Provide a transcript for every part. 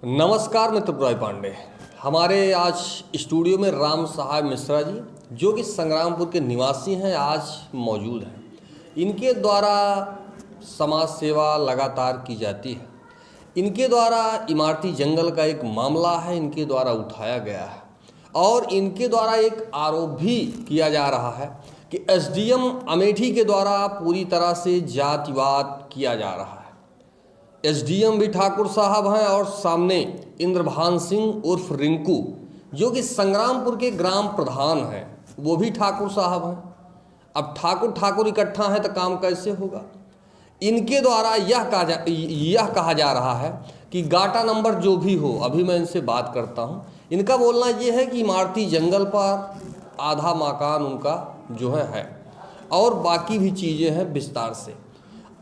नमस्कार मित्र राय पांडे। हमारे आज स्टूडियो में राम साहब मिश्रा जी जो कि संग्रामपुर के निवासी हैं आज मौजूद हैं। इनके द्वारा समाज सेवा लगातार की जाती है। इनके द्वारा इमारती जंगल का एक मामला है, इनके द्वारा उठाया गया है और इनके द्वारा एक आरोप भी किया जा रहा है कि एसडीएम अमेठी के द्वारा पूरी तरह से जातिवाद किया जा रहा है। एसडीएम भी ठाकुर साहब हैं और सामने इंद्रभान सिंह उर्फ रिंकू जो कि संग्रामपुर के ग्राम प्रधान हैं, वो भी ठाकुर साहब हैं। अब ठाकुर इकट्ठा हैं तो काम कैसे होगा। इनके द्वारा यह कहा जा रहा है कि गाटा नंबर जो भी हो, अभी मैं इनसे बात करता हूँ, इनका बोलना ये है कि इमारती जंगल पर आधा मकान उनका जो है और बाकी भी चीज़ें हैं विस्तार से।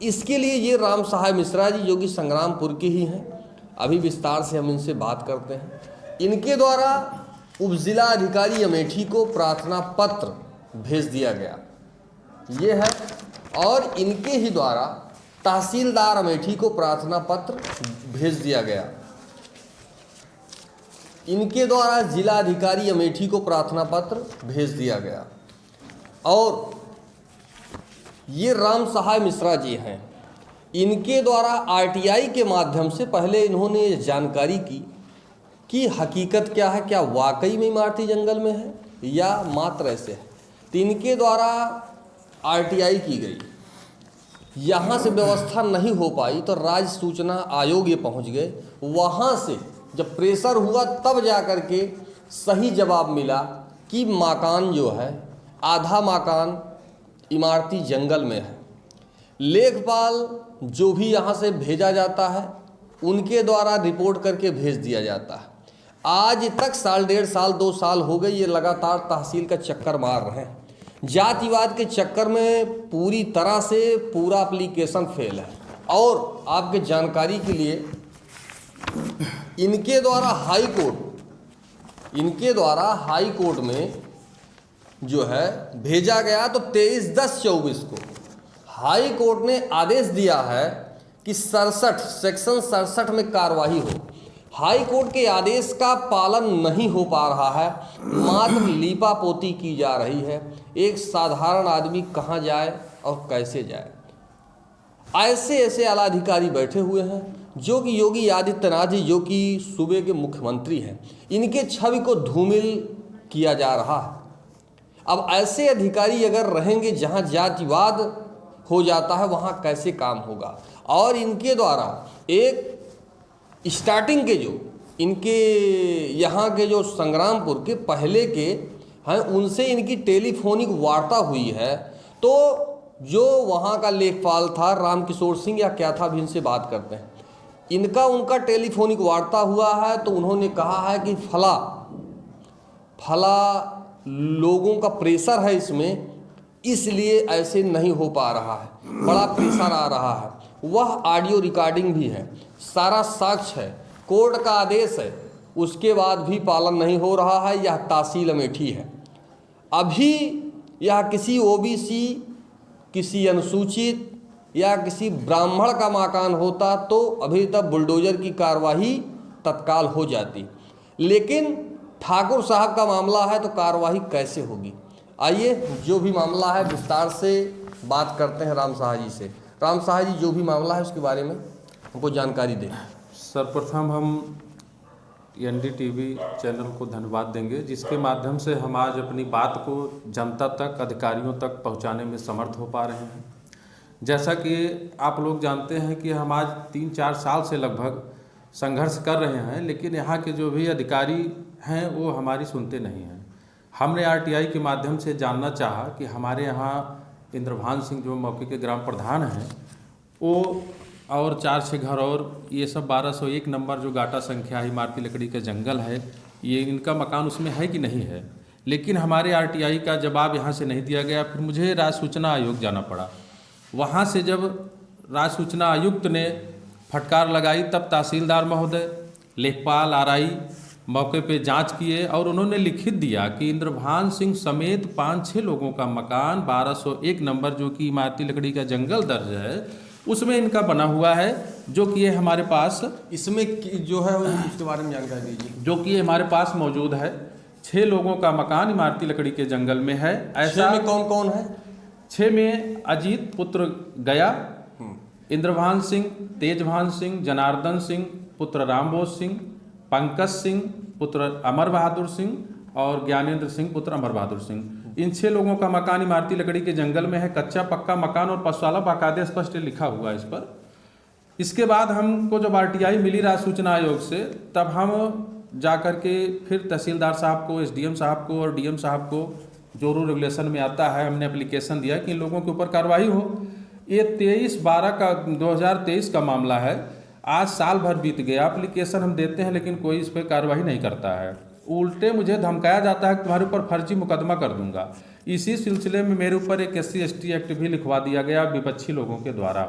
इसके लिए ये राम साहब मिश्रा जी जो कि संग्रामपुर के ही हैं, अभी विस्तार से हम इनसे बात करते हैं। इनके द्वारा उपजिला अधिकारी अमेठी को प्रार्थना पत्र भेज दिया गया, ये है, और इनके ही द्वारा तहसीलदार अमेठी को प्रार्थना पत्र भेज दिया गया। इनके द्वारा जिला अधिकारी अमेठी को प्रार्थना पत्र भेज दिया गया और ये राम साहब मिश्रा जी हैं। इनके द्वारा आरटीआई के माध्यम से पहले इन्होंने जानकारी की कि हकीकत क्या है, क्या वाकई में इमारती जंगल में है या मात्र ऐसे है। तो इनके द्वारा आरटीआई की गई, यहाँ से व्यवस्था नहीं हो पाई तो राज्य सूचना आयोग ये पहुँच गए। वहाँ से जब प्रेशर हुआ तब जा कर के सही जवाब मिला कि मकान जो है, आधा मकान इमारती जंगल में है। लेखपाल जो भी यहाँ से भेजा जाता है उनके द्वारा रिपोर्ट करके भेज दिया जाता है। आज तक साल, 1.5 साल, 2 साल हो गए ये लगातार तहसील का चक्कर मार रहे हैं। जातिवाद के चक्कर में पूरी तरह से पूरा एप्लीकेशन फेल है। और आपके जानकारी के लिए इनके द्वारा हाई कोर्ट में जो है भेजा गया तो 23/10/24 को हाई कोर्ट ने आदेश दिया है कि सेक्शन 67 में कार्रवाई हो। हाई कोर्ट के आदेश का पालन नहीं हो पा रहा है, मात्र लीपापोती की जा रही है। एक साधारण आदमी कहाँ जाए और कैसे जाए। ऐसे आला अधिकारी बैठे हुए हैं जो कि योगी आदित्यनाथ जी जो कि सूबे के मुख्यमंत्री हैं, इनके छवि को धूमिल किया जा रहा है। अब ऐसे अधिकारी अगर रहेंगे जहां जातिवाद हो जाता है वहां कैसे काम होगा। और इनके द्वारा एक स्टार्टिंग के जो इनके यहाँ के जो संग्रामपुर के पहले के हैं उनसे इनकी टेलीफोनिक वार्ता हुई है। तो जो वहाँ का लेखपाल था रामकिशोर सिंह या क्या था, अभी इनसे बात करते हैं। उनका टेलीफोनिक वार्ता हुआ है तो उन्होंने कहा है कि फला लोगों का प्रेशर है इसमें, इसलिए ऐसे नहीं हो पा रहा है, बड़ा प्रेशर आ रहा है। वह ऑडियो रिकॉर्डिंग भी है, सारा साक्ष्य है, कोर्ट का आदेश है, उसके बाद भी पालन नहीं हो रहा है। यह तहसील अमेठी है। अभी यह किसी ओबीसी, किसी अनुसूचित या किसी ब्राह्मण का मकान होता तो अभी तक बुलडोजर की कार्रवाई तत्काल हो जाती, लेकिन ठाकुर साहब का मामला है तो कार्रवाई कैसे होगी। आइए जो भी मामला है विस्तार से बात करते हैं राम साहब जी से। राम साहब जी जो भी मामला है उसके बारे में हमको जानकारी दें। सर्वप्रथम हम एनडीटीवी चैनल को धन्यवाद देंगे जिसके माध्यम से हम आज अपनी बात को जनता तक, अधिकारियों तक पहुंचाने में समर्थ हो पा रहे हैं। जैसा कि आप लोग जानते हैं कि हम आज 3-4 साल से लगभग संघर्ष कर रहे हैं, लेकिन यहाँ के जो भी अधिकारी हैं वो हमारी सुनते नहीं हैं। हमने आरटीआई के माध्यम से जानना चाहा कि हमारे यहाँ इंद्रभान सिंह जो मौके के ग्राम प्रधान हैं वो और 4-6 घर और ये सब 1201 नंबर जो गाटा संख्या इमारती लकड़ी का जंगल है, ये इनका मकान उसमें है कि नहीं है। लेकिन हमारे आरटीआई का जवाब यहाँ से नहीं दिया गया। फिर मुझे राज्य सूचना आयोग जाना पड़ा। वहाँ से जब राज्य सूचना आयुक्त ने फटकार लगाई तब तहसीलदार महोदय, लेखपाल, आरआई मौके पे जांच किए और उन्होंने लिखित दिया कि इंद्रभान सिंह समेत 5-6 लोगों का मकान 1201 नंबर जो कि इमारती लकड़ी का जंगल दर्ज है उसमें इनका बना हुआ है, जो कि ये हमारे पास इसमें जो है उसके बारे में जानकारी दीजिए। जो कि ये हमारे पास मौजूद है। 6 लोगों का मकान इमारती लकड़ी के जंगल में है। ऐसा में कौन कौन है? 6 में अजीत पुत्र गया, इंद्रभान सिंह, तेजभान सिंह, जनार्दन सिंह पुत्र रामबोस सिंह, पंकज सिंह पुत्र अमर बहादुर सिंह और ज्ञानेंद्र सिंह पुत्र अमर बहादुर सिंह। इन 6 लोगों का मकान इमारती लकड़ी के जंगल में है। कच्चा पक्का मकान और पशुशाला बाकायदे स्पष्ट लिखा हुआ है इस पर। इसके बाद हमको जब RTI मिली राज्य सूचना आयोग से, तब हम जाकर के फिर तहसीलदार साहब को, SDM साहब को और DM साहब को, जो रूल रेगुलेशन में आता है, हमने एप्लीकेशन दिया कि इन लोगों के ऊपर कार्रवाई हो। ये 23/12/2023 का मामला है। आज साल भर बीत गया, एप्लीकेशन हम देते हैं लेकिन कोई इस पर कार्रवाई नहीं करता है। उल्टे मुझे धमकाया जाता है कि तुम्हारे ऊपर फर्जी मुकदमा कर दूंगा। इसी सिलसिले में मेरे ऊपर एक SC/ST एक्ट भी लिखवा दिया गया विपक्षी लोगों के द्वारा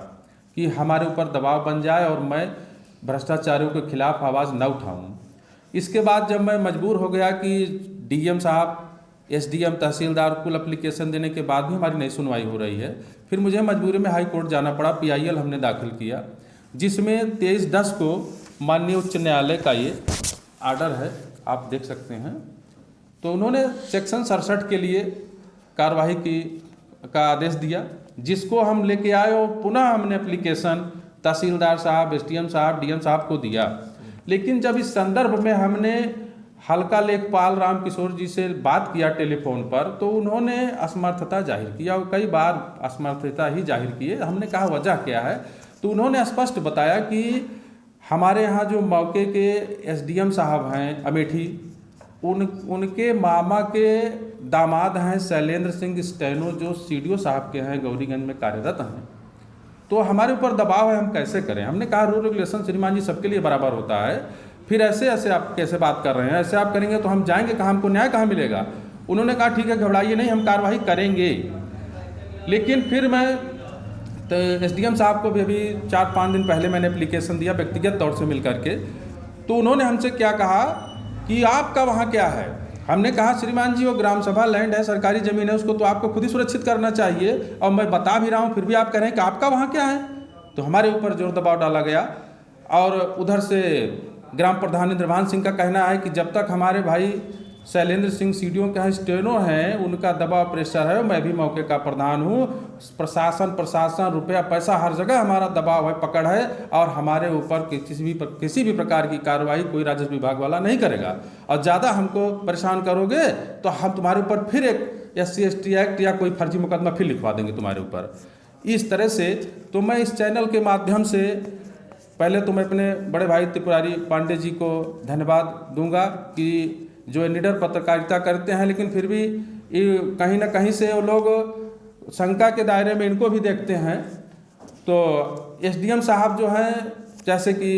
कि हमारे ऊपर दबाव बन जाए और मैं भ्रष्टाचारियों के खिलाफ आवाज़ न उठाऊँ। इसके बाद जब मैं मजबूर हो गया कि DM साहब, SDM, तहसीलदार कुल एप्लीकेशन देने के बाद भी हमारी नहीं सुनवाई हो रही है, फिर मुझे मजबूरी में हाई कोर्ट जाना पड़ा। PIL हमने दाखिल किया, जिसमें 23/10 को माननीय उच्च न्यायालय का ये आर्डर है, आप देख सकते हैं। तो उन्होंने सेक्शन 67 के लिए कार्रवाई का आदेश दिया, जिसको हम लेके आए और पुनः हमने एप्लीकेशन तहसीलदार साहब, SDM साहब, DM साहब को दिया। लेकिन जब इस संदर्भ में हमने हल्का लेखपाल राम किशोर जी से बात किया टेलीफोन पर, तो उन्होंने असमर्थता जाहिर किया और कई बार असमर्थता ही जाहिर किए। हमने कहा वजह क्या है, तो उन्होंने स्पष्ट बताया कि हमारे यहाँ जो मौके के SDM साहब हैं अमेठी, उनके मामा के दामाद हैं शैलेंद्र सिंह स्टेनो, जो CDO साहब के हैं, गौरीगंज में कार्यरत हैं। तो हमारे ऊपर दबाव है, हम कैसे करें। हमने कहा रूल रेगुलेशन श्रीमान जी सबके लिए बराबर होता है, फिर ऐसे आप कैसे बात कर रहे हैं, ऐसे आप करेंगे तो हम जाएंगे कहाँ, हमको न्याय कहाँ मिलेगा। उन्होंने कहा ठीक है, घबराइए नहीं, हम कार्रवाई करेंगे। लेकिन फिर मैं तो SDM साहब को भी अभी 4-5 दिन पहले मैंने एप्लीकेशन दिया व्यक्तिगत तौर से मिल करके, तो उन्होंने हमसे क्या कहा कि आपका वहाँ क्या है। हमने कहा श्रीमान जी वो ग्राम सभा लैंड है, सरकारी ज़मीन है, उसको तो आपको खुद ही सुरक्षित करना चाहिए, और मैं बता भी रहा हूँ फिर भी आप कह रहे हैं कि आपका वहाँ क्या है। तो हमारे ऊपर जोर दबाव डाला गया। और उधर से ग्राम प्रधान इंद्रभान सिंह का कहना है कि जब तक हमारे भाई शैलेंद्र सिंह CDO के यहाँ स्टेनो हैं, उनका दबाव प्रेशर है, मैं भी मौके का प्रधान हूँ, प्रशासन रुपया पैसा हर जगह हमारा दबाव है, पकड़ है, और हमारे ऊपर किसी भी प्रकार की कार्रवाई कोई राजस्व विभाग वाला नहीं करेगा, और ज़्यादा हमको परेशान करोगे तो हम तुम्हारे ऊपर फिर एक SC/ST एक्ट या कोई फर्जी मुकदमा फिर लिखवा देंगे तुम्हारे ऊपर। इस तरह से तो मैं इस चैनल के माध्यम से पहले तो मैं अपने बड़े भाई त्रिपुरारी पांडे जी को धन्यवाद दूंगा कि जो निडर पत्रकारिता करते हैं, लेकिन फिर भी कहीं ना कहीं से वो लोग शंका के दायरे में इनको भी देखते हैं। तो SDM साहब जो हैं, जैसे कि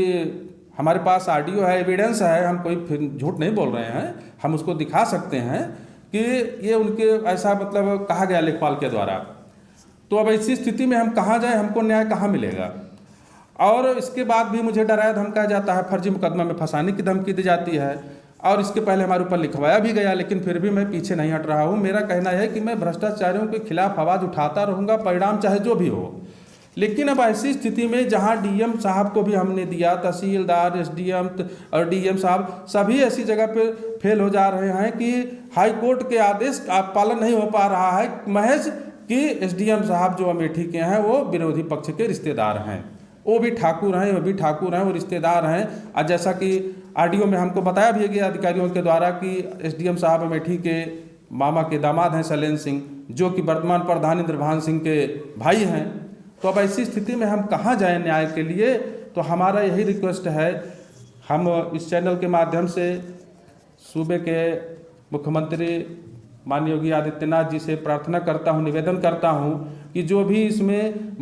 हमारे पास ऑडियो है, एविडेंस है, हम कोई फिर झूठ नहीं बोल रहे हैं, हम उसको दिखा सकते हैं कि ये उनके ऐसा मतलब कहा गया लेखपाल के द्वारा। तो अब ऐसी स्थिति में हम कहाँ जाएं, हमको न्याय कहाँ मिलेगा। और इसके बाद भी मुझे डराया धमकाया जाता है, फर्जी मुकदमा में फंसाने की धमकी दी जाती है, और इसके पहले हमारे ऊपर लिखवाया भी गया, लेकिन फिर भी मैं पीछे नहीं हट रहा हूँ। मेरा कहना है कि मैं भ्रष्टाचारियों के खिलाफ आवाज़ उठाता रहूँगा, परिणाम चाहे जो भी हो। लेकिन अब ऐसी स्थिति में जहाँ DM साहब को भी हमने दिया, तहसीलदार, SDM और DM साहब सभी ऐसी जगह पे फेल हो जा रहे हैं कि हाई कोर्ट के आदेश का पालन नहीं हो पा रहा है, महज कि SDM साहब जो अमेठी के हैं वो विरोधी पक्ष के रिश्तेदार हैं, वो भी ठाकुर हैं, वो भी ठाकुर हैं, वो रिश्तेदार हैं। और जैसा कि ऑडियो में हमको बताया भी गया अधिकारियों के द्वारा कि SDM साहब अमेठी के मामा के दामाद हैं शैलेंद्र सिंह, जो कि वर्तमान प्रधान इंद्रभान सिंह के भाई हैं। तो अब ऐसी स्थिति में हम कहाँ जाएं न्याय के लिए। तो हमारा यही रिक्वेस्ट है, हम इस चैनल के माध्यम से सूबे के मुख्यमंत्री माननीय योगी आदित्यनाथ जी से प्रार्थना करता हूँ, निवेदन करता हूँ कि जो भी इसमें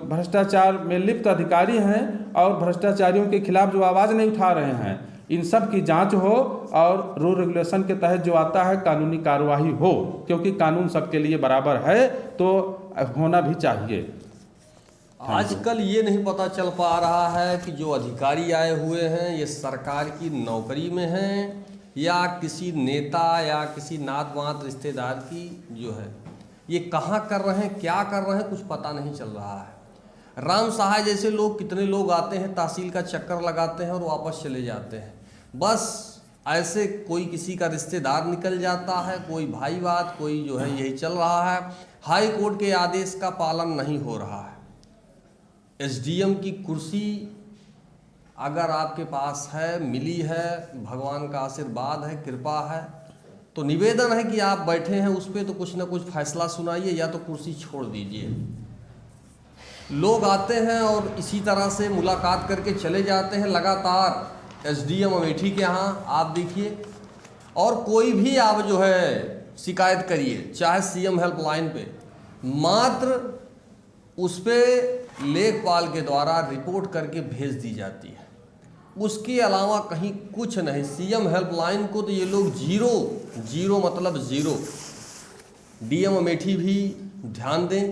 भ्रष्टाचार में लिप्त अधिकारी हैं और भ्रष्टाचारियों के खिलाफ जो आवाज़ नहीं उठा रहे हैं, इन सब की जांच हो और रूल रेगुलेशन के तहत जो आता है कानूनी कार्यवाही हो, क्योंकि कानून सबके लिए बराबर है तो होना भी चाहिए। आजकल ये नहीं पता चल पा रहा है कि जो अधिकारी आए हुए हैं ये सरकार की नौकरी में हैं या किसी नेता या किसी नात वात रिश्तेदार की जो है, ये कहाँ कर रहे हैं, क्या कर रहे हैं, कुछ पता नहीं चल रहा है। राम सहाय जैसे लोग, कितने लोग आते हैं, तहसील का चक्कर लगाते हैं और वापस चले जाते हैं। बस ऐसे कोई किसी का रिश्तेदार निकल जाता है, कोई भाईवाद, कोई जो है यही चल रहा है। हाई कोर्ट के आदेश का पालन नहीं हो रहा है। एसडीएम की कुर्सी अगर आपके पास है, मिली है, भगवान का आशीर्वाद है, कृपा है, तो निवेदन है कि आप बैठे हैं उस पर तो कुछ ना कुछ फैसला सुनाइए, या तो कुर्सी छोड़ दीजिए। लोग आते हैं और इसी तरह से मुलाकात करके चले जाते हैं लगातार एसडीएम अमेठी के यहाँ। आप देखिए, और कोई भी आप जो है शिकायत करिए, चाहे सीएम हेल्पलाइन पे, मात्र उस पर लेखपाल के द्वारा रिपोर्ट करके भेज दी जाती है। उसके अलावा कहीं कुछ नहीं। सीएम हेल्पलाइन को तो ये लोग जीरो मतलब जीरो। डीएम अमेठी भी ध्यान दें,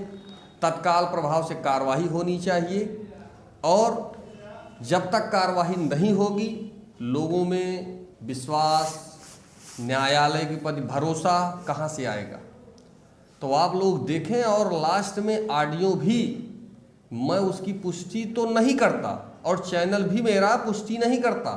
तत्काल प्रभाव से कार्रवाई होनी चाहिए, और जब तक कार्रवाई नहीं होगी लोगों में विश्वास, न्यायालय के प्रति भरोसा कहाँ से आएगा। तो आप लोग देखें, और लास्ट में ऑडियो भी मैं उसकी पुष्टि तो नहीं करता और चैनल भी मेरा पुष्टि नहीं करता,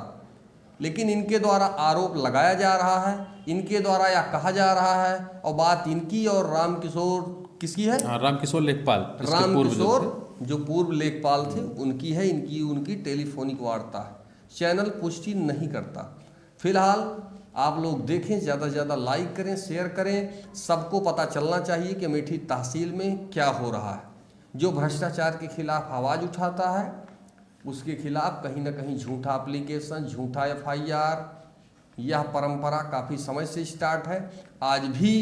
लेकिन इनके द्वारा आरोप लगाया जा रहा है, इनके द्वारा यह कहा जा रहा है, और बात इनकी और रामकिशोर किसकी है? रामकिशोर लेखपाल, रामकिशोर जो पूर्व लेखपाल थे उनकी है। उनकी टेलीफोनिक वार्ता है, चैनल पुष्टि नहीं करता। फिलहाल आप लोग देखें, ज़्यादा से ज़्यादा लाइक करें, शेयर करें। सबको पता चलना चाहिए कि अमेठी तहसील में क्या हो रहा है। जो भ्रष्टाचार के खिलाफ आवाज़ उठाता है उसके खिलाफ कहीं ना कहीं झूठा एप्लीकेशन, झूठा एफआईआर, यह परंपरा काफ़ी समय से स्टार्ट है, आज भी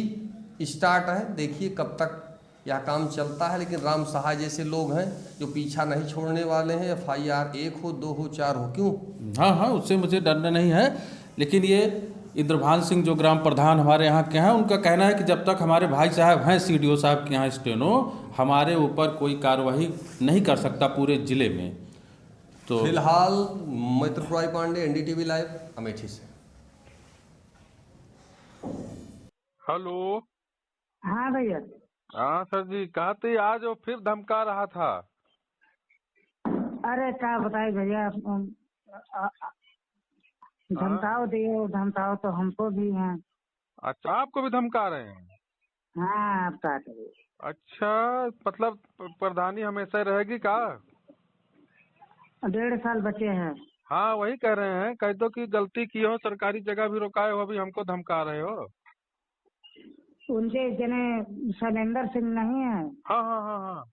स्टार्ट है। देखिए कब तक यह काम चलता है, लेकिन राम सहाय जैसे लोग हैं जो पीछा नहीं छोड़ने वाले हैं। एफआईआर 1 हो, 2 हो, 4 हो, क्यों? हाँ, उससे मुझे डरना नहीं है। लेकिन ये इंद्रभान सिंह जो ग्राम प्रधान हमारे यहाँ के हैं, उनका कहना है कि जब तक हमारे भाई साहब हैं सीडीओ साहब के यहाँ स्टेनो, हमारे ऊपर कोई कार्रवाई नहीं कर सकता पूरे जिले में। तो फिलहाल मैं त्रिपुरारी पांडे, एनडीटीवी लाइव, अमेठी से। हेलो। हाँ भैया। हाँ सर जी, कहा थे आज वो फिर धमका रहा था। अरे क्या बताए भैया, धमकाओ तो हमको भी हैं। अच्छा, आपको भी धमका रहे हैं? हाँ, आप क्या करिए। अच्छा, मतलब प्रधानी हमेशा ही रहेगी का? 1.5 साल बचे हैं। हाँ वही कह रहे हैं, कह दो कि गलती की हो, सरकारी जगह भी रोकाए हो, अभी हमको धमका रहे हो। उनके जने शैलेंद्र सिंह नहीं है? हाँ हाँ हाँ हाँ।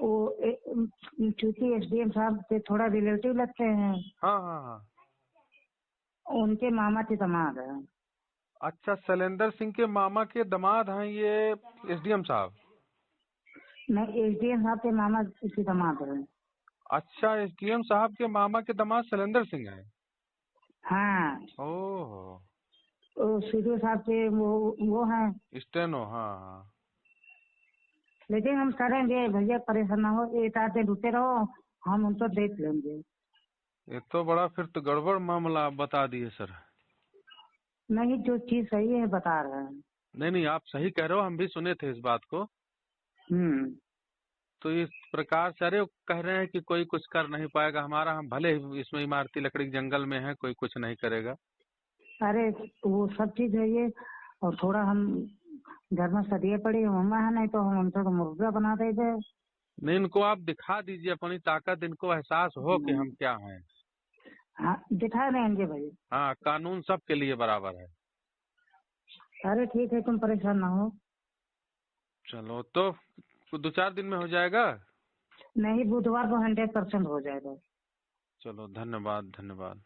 वो चूंकि एसडीएम साहब से थोड़ा रिलेटिव लगते हैं। हाँ हाँ हाँ। उनके मामा के दामाद है। अच्छा, शैलेंद्र सिंह के मामा के दामाद हैं ये एसडीएम साहब? नहीं, एसडीएम साहब के मामा के दामाद है। अच्छा, एसडीएम साहब के मामा के दामाद शैलेंद्र सिंह है? हाँ। ओह। वो सीडीओ साहब के वो हैं स्टेनो। हाँ हाँ। लेकिन हम करेंगे भैया, परेशान ना हो, एक आधे रुके रहो, हम उनको देख लेंगे। ये तो बड़ा फिर तो गड़बड़ मामला आप बता दिए सर। नहीं, जो चीज सही है बता रहे हैं। नहीं, आप सही कह रहे हो, हम भी सुने थे इस बात को। तो इस प्रकार से अरे कह रहे हैं कि कोई कुछ कर नहीं पाएगा हमारा, हम भले ही इसमें इमारती लकड़ी के जंगल में है, कोई कुछ नहीं करेगा। अरे वो सब चीज है ये, और थोड़ा हम घर में सदिए पड़ी मम्मा है, नहीं तो हम उनसे तो मुर्गा बना देंगे। नहीं, इनको आप दिखा दीजिए अपनी ताकत, इनको एहसास हो कि हम क्या हैं। हाँ, दिखा देंगे भैया। हाँ, कानून सबके लिए बराबर है। अरे ठीक है, तुम परेशान ना हो। चलो तो 2-4 दिन में हो जाएगा। नहीं, बुधवार को 100% हो जाएगा। चलो, धन्यवाद धन्यवाद।